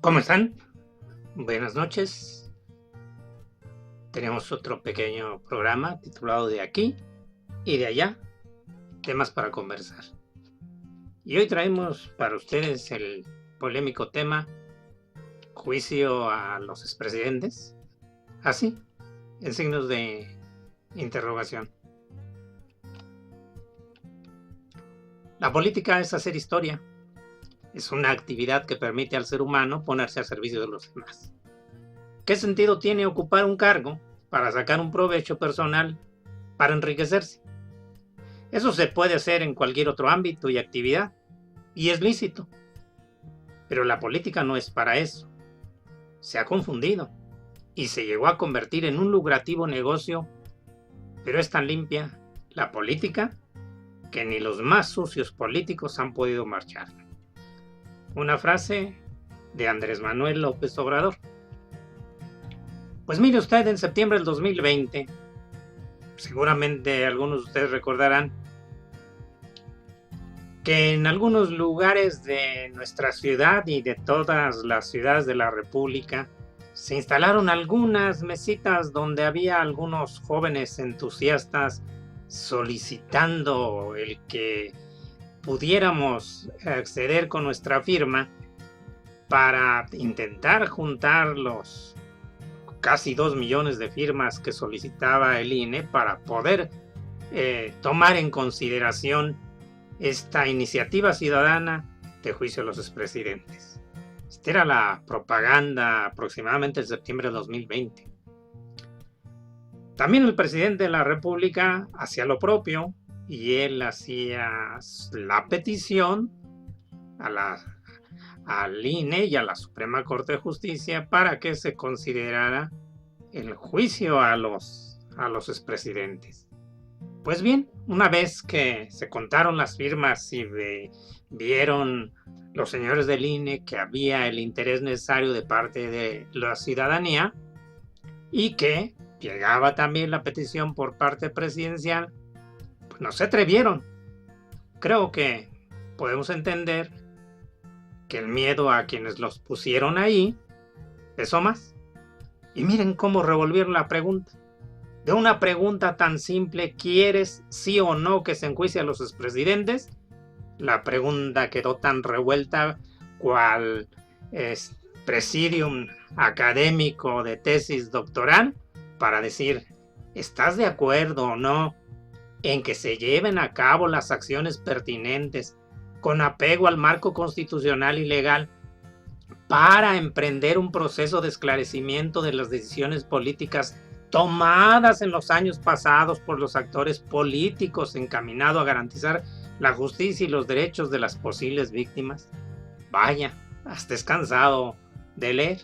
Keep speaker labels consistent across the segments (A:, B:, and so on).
A: ¿Cómo están? Buenas noches. Tenemos otro pequeño programa titulado De aquí y de allá, temas para conversar. Y hoy traemos para ustedes el polémico tema juicio a los expresidentes. Así, en signos de interrogación. La política es hacer historia. Es una actividad que permite al ser humano ponerse al servicio de los demás. ¿Qué sentido tiene ocupar un cargo para sacar un provecho personal, para enriquecerse? Eso se puede hacer en cualquier otro ámbito y actividad, y es lícito. Pero la política no es para eso. Se ha confundido y se llegó a convertir en un lucrativo negocio, pero es tan limpia la política que ni los más sucios políticos han podido marchar. Una frase de Andrés Manuel López Obrador. Pues mire usted, en septiembre del 2020, seguramente algunos de ustedes recordarán que en algunos lugares de nuestra ciudad y de todas las ciudades de la República se instalaron algunas mesitas donde había algunos jóvenes entusiastas solicitando el que pudiéramos acceder con nuestra firma para intentar juntar los casi 2 millones de firmas que solicitaba el INE para poder tomar en consideración esta iniciativa ciudadana de juicio a los expresidentes. Esta era la propaganda aproximadamente en septiembre de 2020. También el presidente de la República hacía lo propio y él hacía la petición al INE y a la Suprema Corte de Justicia para que se considerara el juicio a los expresidentes. Pues bien, una vez que se contaron las firmas y vieron los señores del INE que había el interés necesario de parte de la ciudadanía y que llegaba también la petición por parte presidencial, pues no se atrevieron. Creo que podemos entender que el miedo a quienes los pusieron ahí pesó más. Y miren cómo revolvieron la pregunta. De una pregunta tan simple, ¿quieres sí o no que se enjuicie a los expresidentes? La pregunta quedó tan revuelta cual presidium académico de tesis doctoral para decir, ¿estás de acuerdo o no en que se lleven a cabo las acciones pertinentes con apego al marco constitucional y legal para emprender un proceso de esclarecimiento de las decisiones políticas tomadas en los años pasados por los actores políticos encaminado a garantizar la justicia y los derechos de las posibles víctimas? Vaya, hasta es cansado de leer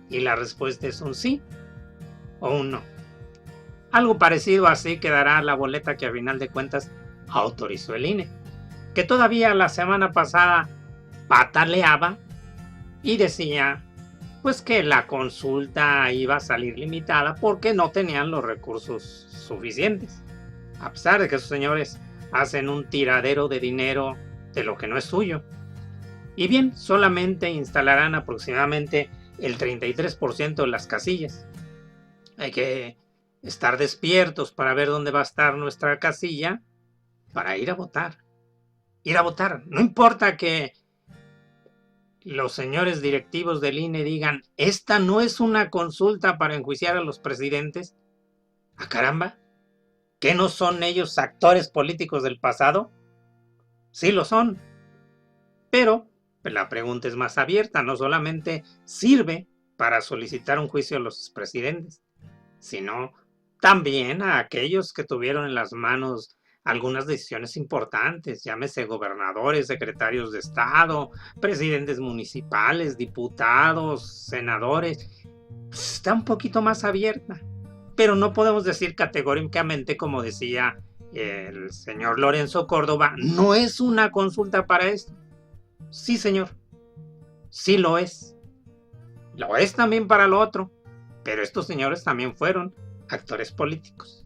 A: y la respuesta es un sí o un no. Algo parecido así quedará la boleta que a final de cuentas autorizó el INE, que todavía la semana pasada pataleaba y decía pues que la consulta iba a salir limitada porque no tenían los recursos suficientes, a pesar de que esos señores hacen un tiradero de dinero de lo que no es suyo. Y bien, solamente instalarán aproximadamente el 33% de las casillas. Hay que estar despiertos para ver dónde va a estar nuestra casilla para ir a votar. Ir a votar. No importa que los señores directivos del INE digan, esta no es una consulta para enjuiciar a los presidentes. ¡Ah, caramba! ¿Qué no son ellos actores políticos del pasado? Sí lo son. Pero la pregunta es más abierta, no solamente sirve para solicitar un juicio a los expresidentes, sino también a aquellos que tuvieron en las manos algunas decisiones importantes, llámese gobernadores, secretarios de Estado, presidentes municipales, diputados, senadores. Está un poquito más abierta, pero no podemos decir categóricamente, como decía el señor Lorenzo Córdoba, no es una consulta para esto. Sí, señor, sí lo es. Lo es también para lo otro, pero estos señores también fueron actores políticos.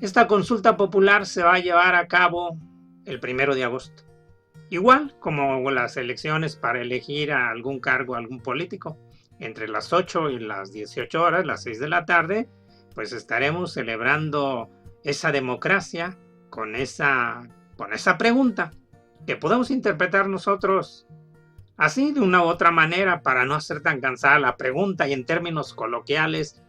A: Esta consulta popular se va a llevar a cabo el 1 de agosto Igual como las elecciones para elegir a algún cargo, a algún político, entre las 8 y las 18 horas, las 6 de la tarde, pues estaremos celebrando esa democracia con esa pregunta que podemos interpretar nosotros así de una u otra manera para no hacer tan cansada la pregunta y en términos coloquiales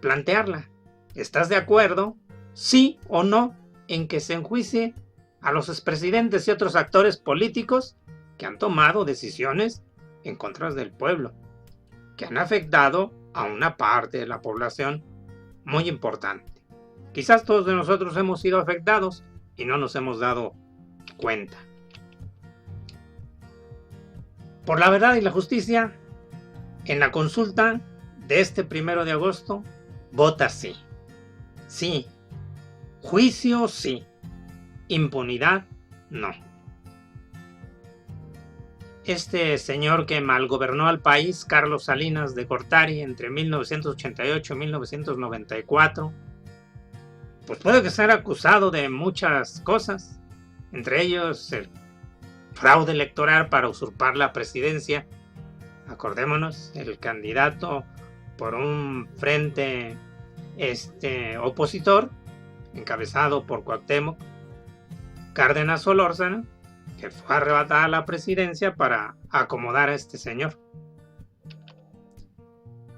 A: plantearla. ¿Estás de acuerdo, sí o no, en que se enjuicie a los expresidentes y otros actores políticos que han tomado decisiones en contra del pueblo, que han afectado a una parte de la población muy importante? Quizás todos de nosotros hemos sido afectados y no nos hemos dado cuenta. Por la verdad y la justicia, en la consulta de este 1 de agosto, vota sí. Sí. Juicio sí. Impunidad no. Este señor que malgobernó al país, Carlos Salinas de Gortari, entre 1988 y 1994, pues puede ser acusado de muchas cosas, entre ellos el fraude electoral para usurpar la presidencia. Acordémonos, el candidato por un frente opositor, encabezado por Cuauhtémoc Cárdenas Solórzano, que fue arrebatada la presidencia para acomodar a este señor.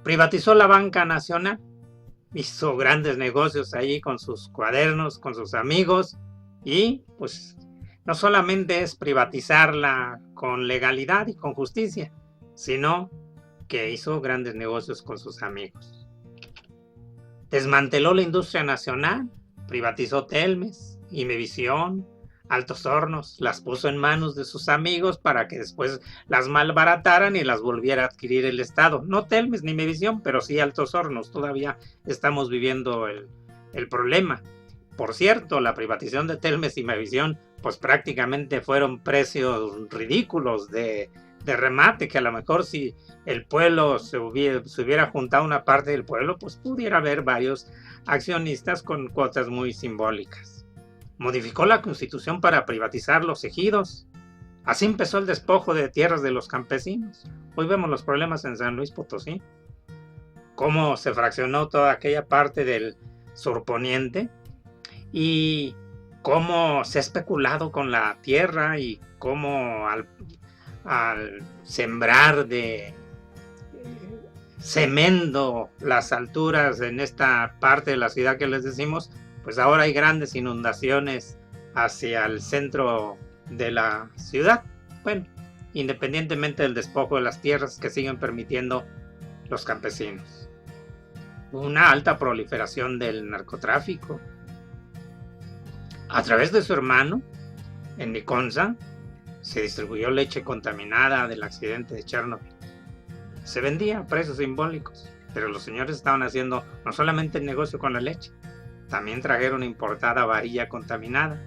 A: Privatizó la banca nacional, hizo grandes negocios allí con sus cuadernos, con sus amigos, y pues no solamente es privatizarla con legalidad y con justicia, sino que hizo grandes negocios con sus amigos. Desmanteló la industria nacional, privatizó Telmes, Imevisión, Altos Hornos, las puso en manos de sus amigos para que después las malbarataran y las volviera a adquirir el Estado. No Telmes ni Imevisión, pero sí Altos Hornos. Todavía estamos viviendo el problema. Por cierto, la privatización de Telmes y Imevisión, pues prácticamente fueron precios ridículos de remate, que a lo mejor si el pueblo se hubiera juntado una parte del pueblo, pues pudiera haber varios accionistas con cuotas muy simbólicas. Modificó la Constitución para privatizar los ejidos. Así empezó el despojo de tierras de los campesinos. Hoy vemos los problemas en San Luis Potosí. Cómo se fraccionó toda aquella parte del surponiente y cómo se ha especulado con la tierra y cómo al sembrar de cemento las alturas en esta parte de la ciudad que les decimos, pues ahora hay grandes inundaciones hacia el centro de la ciudad. Bueno, independientemente del despojo de las tierras que siguen permitiendo los campesinos. Una alta proliferación del narcotráfico. A través de su hermano, en Niconza, se distribuyó leche contaminada del accidente de Chernobyl. Se vendía a precios simbólicos, pero los señores estaban haciendo no solamente el negocio con la leche, también trajeron importada varilla contaminada,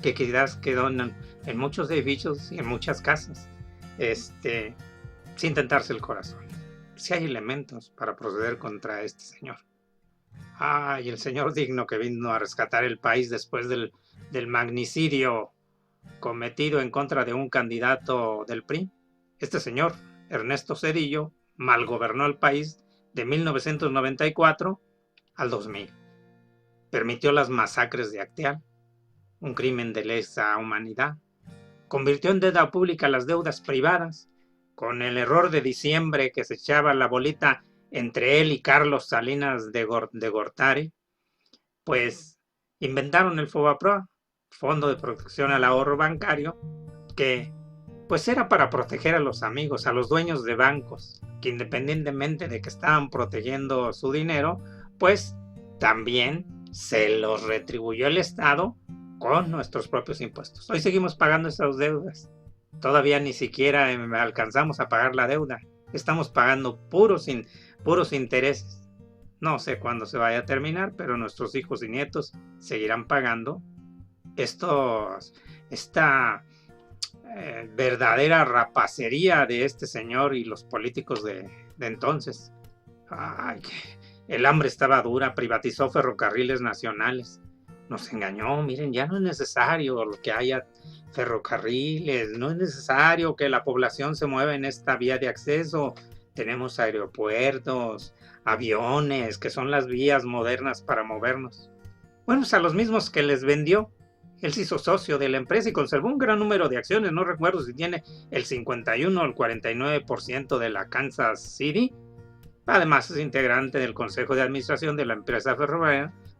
A: que quizás quedó en muchos edificios y en muchas casas, sin tentarse el corazón. Si hay elementos para proceder contra este señor. Y el señor digno que vino a rescatar el país después del magnicidio cometido en contra de un candidato del PRI. Este señor, Ernesto Zedillo, malgobernó el país de 1994 al 2000. Permitió las masacres de Acteal, un crimen de lesa humanidad. Convirtió en deuda pública las deudas privadas, con el error de diciembre que se echaba la bolita entre él y Carlos Salinas de Gortari. Pues inventaron el FOBAPROA, Fondo de Protección al Ahorro Bancario, que pues era para proteger a los amigos, a los dueños de bancos, que independientemente de que estaban protegiendo su dinero, pues también se los retribuyó el Estado con nuestros propios impuestos. Hoy seguimos pagando esas deudas. Todavía ni siquiera alcanzamos a pagar la deuda. Estamos pagando puros intereses. No sé cuándo se vaya a terminar, pero nuestros hijos y nietos seguirán pagando esta verdadera rapacería de este señor y los políticos de entonces. El hambre estaba dura, privatizó ferrocarriles nacionales, nos engañó. Miren, ya no es necesario que haya ferrocarriles, no es necesario que la población se mueva en esta vía de acceso. Tenemos aeropuertos, aviones, que son las vías modernas para movernos. Bueno, a los mismos que les vendió. Él se hizo socio de la empresa y conservó un gran número de acciones. No recuerdo si tiene el 51 o el 49% de la Kansas City. Además, es integrante del consejo de administración de la empresa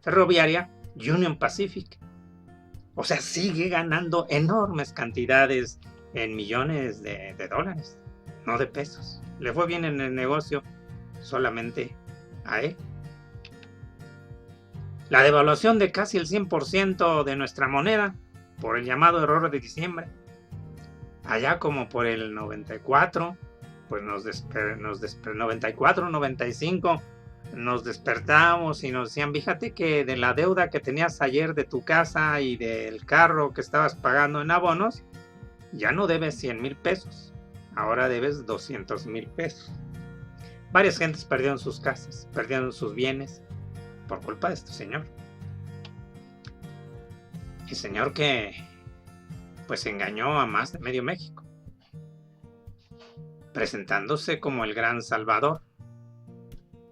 A: ferroviaria Union Pacific. O sea, sigue ganando enormes cantidades en millones de dólares, no de pesos. Le fue bien en el negocio solamente a él. La devaluación de casi el 100% de nuestra moneda por el llamado error de diciembre. Allá como por el 94, pues 94, 95, nos despertamos y nos decían, fíjate que de la deuda que tenías ayer de tu casa y del carro que estabas pagando en abonos, ya no debes 100,000 pesos, ahora debes 200,000 pesos. Varias gentes perdieron sus casas, perdieron sus bienes por culpa de este señor. El señor que pues engañó a más de medio México, presentándose como el gran salvador,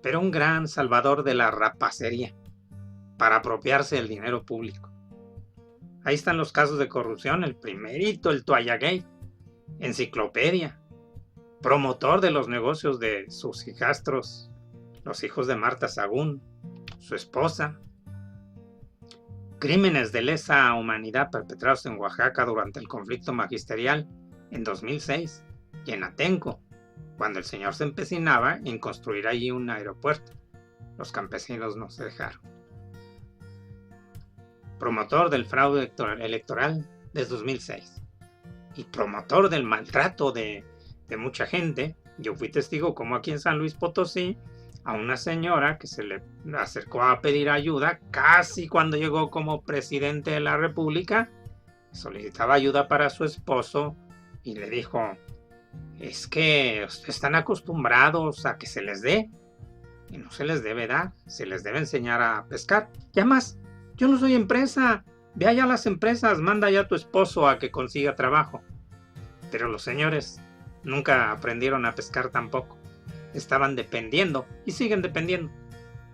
A: pero un gran salvador de la rapacería, para apropiarse del dinero público. Ahí están los casos de corrupción, el primerito, el Toallagate, enciclopedia, promotor de los negocios de sus hijastros, los hijos de Marta Sagún, su esposa, crímenes de lesa humanidad perpetrados en Oaxaca durante el conflicto magisterial en 2006 y en Atenco, cuando el señor se empecinaba en construir allí un aeropuerto. Los campesinos no se dejaron. Promotor del fraude electoral desde 2006 y promotor del maltrato de mucha gente. Yo fui testigo como aquí en San Luis Potosí a una señora que se le acercó a pedir ayuda casi cuando llegó como presidente de la República, solicitaba ayuda para su esposo y le dijo, es que están acostumbrados a que se les dé y no se les debe dar, se les debe enseñar a pescar. Y además, yo no soy empresa, ve allá a las empresas, manda ya a tu esposo a que consiga trabajo. Pero los señores nunca aprendieron a pescar tampoco. Estaban dependiendo y siguen dependiendo.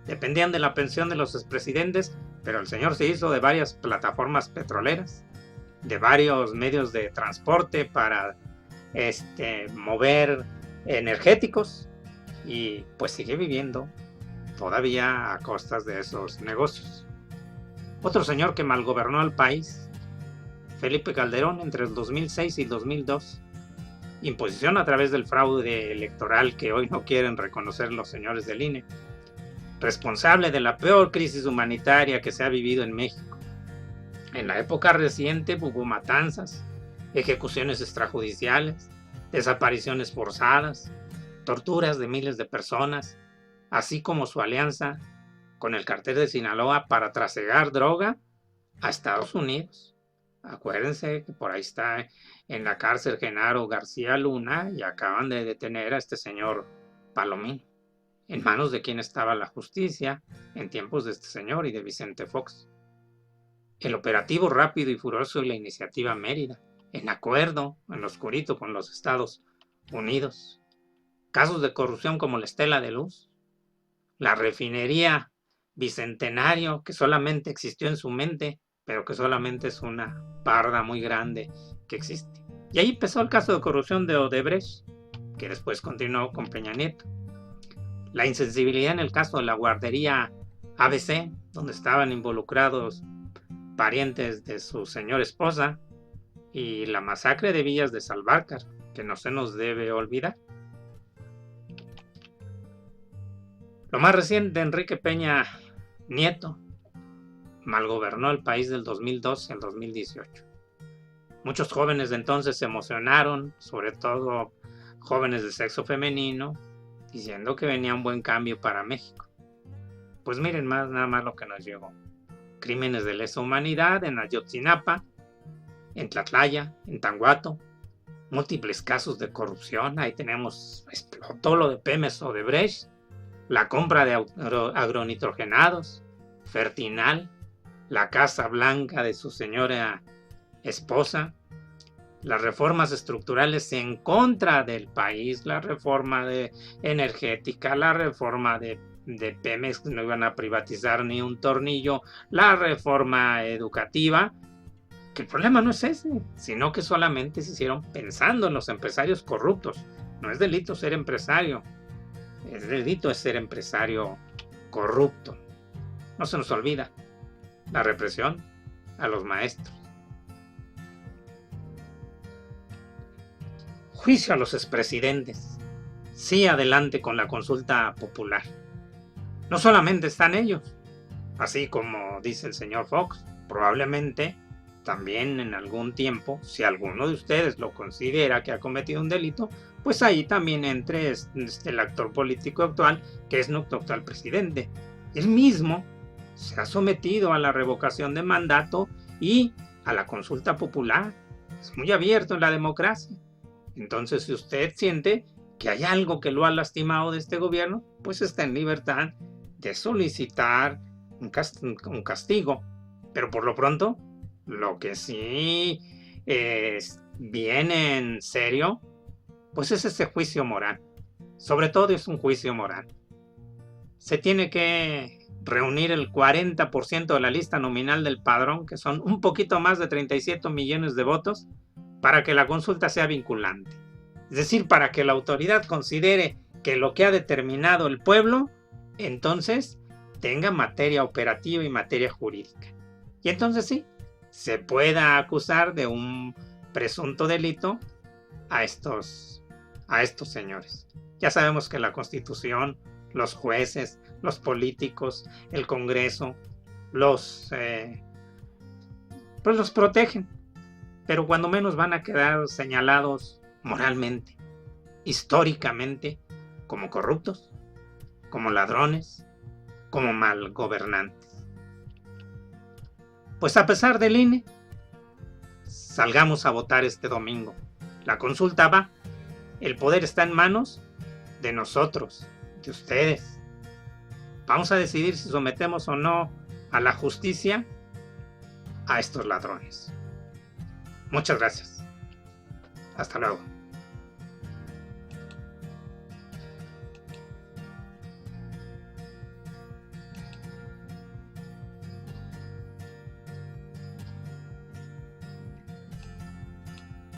A: Dependían de la pensión de los expresidentes, pero el señor se hizo de varias plataformas petroleras, de varios medios de transporte para mover energéticos y pues sigue viviendo todavía a costas de esos negocios. Otro señor que malgobernó al país, Felipe Calderón, entre el 2006 y el 2002. Imposición a través del fraude electoral que hoy no quieren reconocer los señores del INE. Responsable de la peor crisis humanitaria que se ha vivido en México. En la época reciente hubo matanzas, ejecuciones extrajudiciales, desapariciones forzadas, torturas de miles de personas, así como su alianza con el cartel de Sinaloa para trasegar droga a Estados Unidos. Acuérdense que por ahí está en la cárcel Genaro García Luna y acaban de detener a este señor Palomín. ¿En manos de quién estaba la justicia en tiempos de este señor y de Vicente Fox? El operativo rápido y furioso de la iniciativa Mérida, en acuerdo, en lo oscurito con los Estados Unidos. Casos de corrupción como la Estela de Luz, la refinería Bicentenario, que solamente existió en su mente, pero que solamente es una parda muy grande que existe. Y ahí empezó el caso de corrupción de Odebrecht, que después continuó con Peña Nieto. La insensibilidad en el caso de la guardería ABC, donde estaban involucrados parientes de su señora esposa, y la masacre de Villas de Salvarcar, que no se nos debe olvidar. Lo más reciente, Enrique Peña Nieto malgobernó el país del 2012 al 2018. Muchos jóvenes de entonces se emocionaron, sobre todo jóvenes de sexo femenino, diciendo que venía un buen cambio para México. Pues miren nada más lo que nos llegó. Crímenes de lesa humanidad en Ayotzinapa, en Tlatlaya, en Tanguato, múltiples casos de corrupción. Ahí tenemos, explotó lo de Pemex Odebrecht, la compra de agronitrogenados, Fertinal, la Casa Blanca de su señora esposa, las reformas estructurales en contra del país, la reforma energética, la reforma de Pemex, que no iban a privatizar ni un tornillo, la reforma educativa, que el problema no es ese, sino que solamente se hicieron pensando en los empresarios corruptos. No es delito ser empresario, es delito ser empresario corrupto. No se nos olvida la represión a los maestros. Juicio a los expresidentes. Sí, adelante con la consulta popular. No solamente están ellos, así como dice el señor Fox, probablemente también en algún tiempo, si alguno de ustedes lo considera que ha cometido un delito, pues ahí también entre el actor político actual, que es nuestro actual presidente. Él mismo se ha sometido a la revocación de mandato y a la consulta popular. Es muy abierto en la democracia. Entonces, si usted siente que hay algo que lo ha lastimado de este gobierno, pues está en libertad de solicitar un castigo. Pero por lo pronto, lo que sí viene en serio, pues es ese juicio moral. Sobre todo es un juicio moral. Se tiene que reunir el 40% de la lista nominal del padrón, que son un poquito más de 37 millones de votos, para que la consulta sea vinculante. Es decir, para que la autoridad considere que lo que ha determinado el pueblo, entonces tenga materia operativa y materia jurídica. Y entonces sí, se pueda acusar de un presunto delito a estos señores. Ya sabemos que la Constitución, los jueces, los políticos, el Congreso, los protegen. Pero cuando menos van a quedar señalados moralmente, históricamente, como corruptos, como ladrones, como mal gobernantes. Pues a pesar del INE, salgamos a votar este domingo. La consulta va, el poder está en manos de nosotros, de ustedes. Vamos a decidir si sometemos o no a la justicia a estos ladrones. Muchas gracias. Hasta luego.